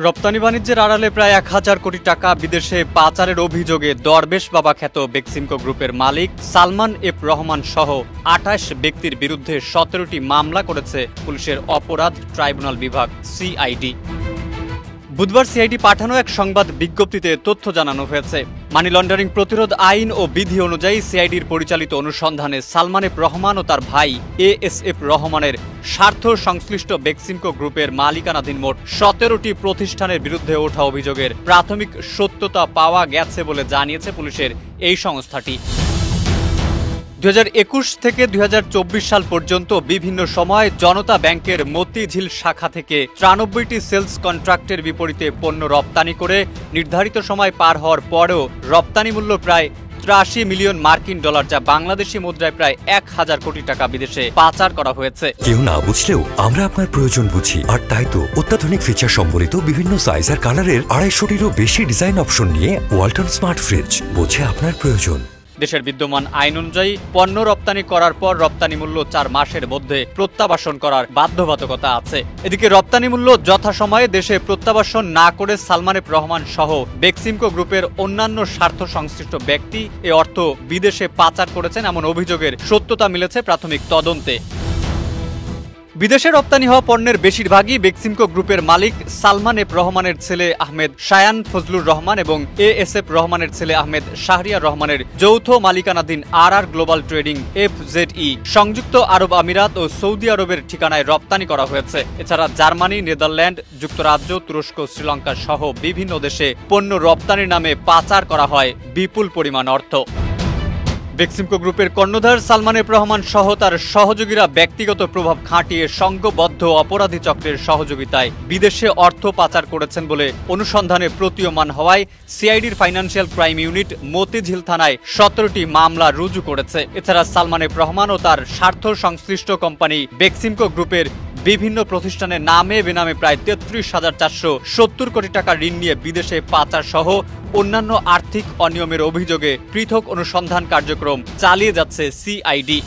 রপ্তানি বাণিজ্যের আড়ালে প্রায় ১,০০০ কোটি টাকা বিদেশে পাচারের অভিযোগে দরবেশ বাবা খ্যাত বেক্সিমকো গ্রুপের মালিক সালমান এফ রহমান সহ ২৮ ব্যক্তির বিরুদ্ধে ১৭টি মামলা করেছে পুলিশের অপরাধ ট্রাইব্যুনাল বিভাগ সিআইডি। বুধবার সিআইডি পাঠানো এক সংবাদ বিজ্ঞপ্তিতে তথ্য জানানো হয়েছে। মানি লন্ডারিং প্রতিরোধ আইন ও বিধি অনুযায়ী সিআইডির পরিচালিত অনুসন্ধানে সালমান এফ রহমান ও তার ভাই এএসএফ রহমানের স্বার্থ সংশ্লিষ্ট বেক্সিমকো গ্রুপের মালিকানাধীন মোট ১৭টি প্রতিষ্ঠানের বিরুদ্ধে ওঠা অভিযোগের প্রাথমিক সত্যতা পাওয়া গেছে বলে জানিয়েছে পুলিশের এই সংস্থাটি। ২০২১ থেকে ২০২৪ সাল পর্যন্ত বিভিন্ন সময় জনতা ব্যাংকের মতিঝিল শাখা থেকে ৯৩টি সেলস কন্ট্রাক্টের বিপরীতে পণ্য রপ্তানি করে নির্ধারিত সময় পার হওয়ার পরেও রপ্তানি মূল্য প্রায় ৮৩ মিলিয়ন মার্কিন ডলার, যা বাংলাদেশি মুদ্রায় প্রায় ১,০০০ কোটি টাকা বিদেশে পাচার করা হয়েছে। কেউ না বুঝলেও আমরা আপনার প্রয়োজন বুঝি, আর তাই তো অত্যাধুনিক ফিচার সম্বলিত বিভিন্ন সাইজ আর কালারের ২৫০টিরও বেশি ডিজাইন অপশন নিয়ে ওয়ালটন স্মার্ট ফ্রিজ বোঝে আপনার প্রয়োজন। দেশের বিদ্যমান আইন অনুযায়ী পণ্য রপ্তানি করার পর রপ্তানি মূল্য ৪ মাসের মধ্যে প্রত্যাবাসন করার বাধ্যবাধকতা আছে। এদিকে রপ্তানি মূল্য যথাসময়ে দেশে প্রত্যাবাসন না করে সালমান এফ রহমান সহ বেক্সিমকো গ্রুপের অন্যান্য স্বার্থ সংশ্লিষ্ট ব্যক্তি এ অর্থ বিদেশে পাচার করেছেন এমন অভিযোগের সত্যতা মিলেছে প্রাথমিক তদন্তে। বিদেশে রপ্তানি হওয়া পণ্যের বেশিরভাগই বেক্সিমকো গ্রুপের মালিক সালমান এফ রহমানের ছেলে আহমেদ শায়ান ফজলুর রহমান এবং এএসএফ রহমানের ছেলে আহমেদ শাহরিয়ার রহমানের যৌথ মালিকানাধীন আর গ্লোবাল ট্রেডিং এফজেডই সংযুক্ত আরব আমিরাত ও সৌদি আরবের ঠিকানায় রপ্তানি করা হয়েছে। এছাড়া জার্মানি, নেদারল্যান্ড, যুক্তরাজ্য, তুরস্ক, শ্রীলঙ্কা সহ বিভিন্ন দেশে পণ্য রপ্তানির নামে পাচার করা হয় বিপুল পরিমাণ অর্থ। বেক্সিমকো গ্রুপের কর্ণধার সালমান এফ রহমান সহ তার সহযোগীরা ব্যক্তিগত প্রভাব খাটিয়ে সংঘবদ্ধ অপরাধী চক্রের সহযোগিতায় বিদেশে অর্থ পাচার করেছেন বলে অনুসন্ধানে প্রতীয়মান হওয়ায় সিআইডির ফাইন্যান্সিয়াল ক্রাইম ইউনিট মতিঝিল থানায় ১৭টি মামলা রুজু করেছে। এছাড়া সালমান এফ রহমান ও তার স্বার্থ সংশ্লিষ্ট কোম্পানি বেক্সিমকো গ্রুপের বিভিন্ন প্রতিষ্ঠানের নামে বেনামে প্রায় ৩৩,৪৭০ কোটি টাকা ঋণ নিয়ে বিদেশে পাচার সহ অন্যান্য আর্থিক অনিয়মের অভিযোগে পৃথক অনুসন্ধান কার্যক্রম চালিয়ে যাচ্ছে সিআইডি।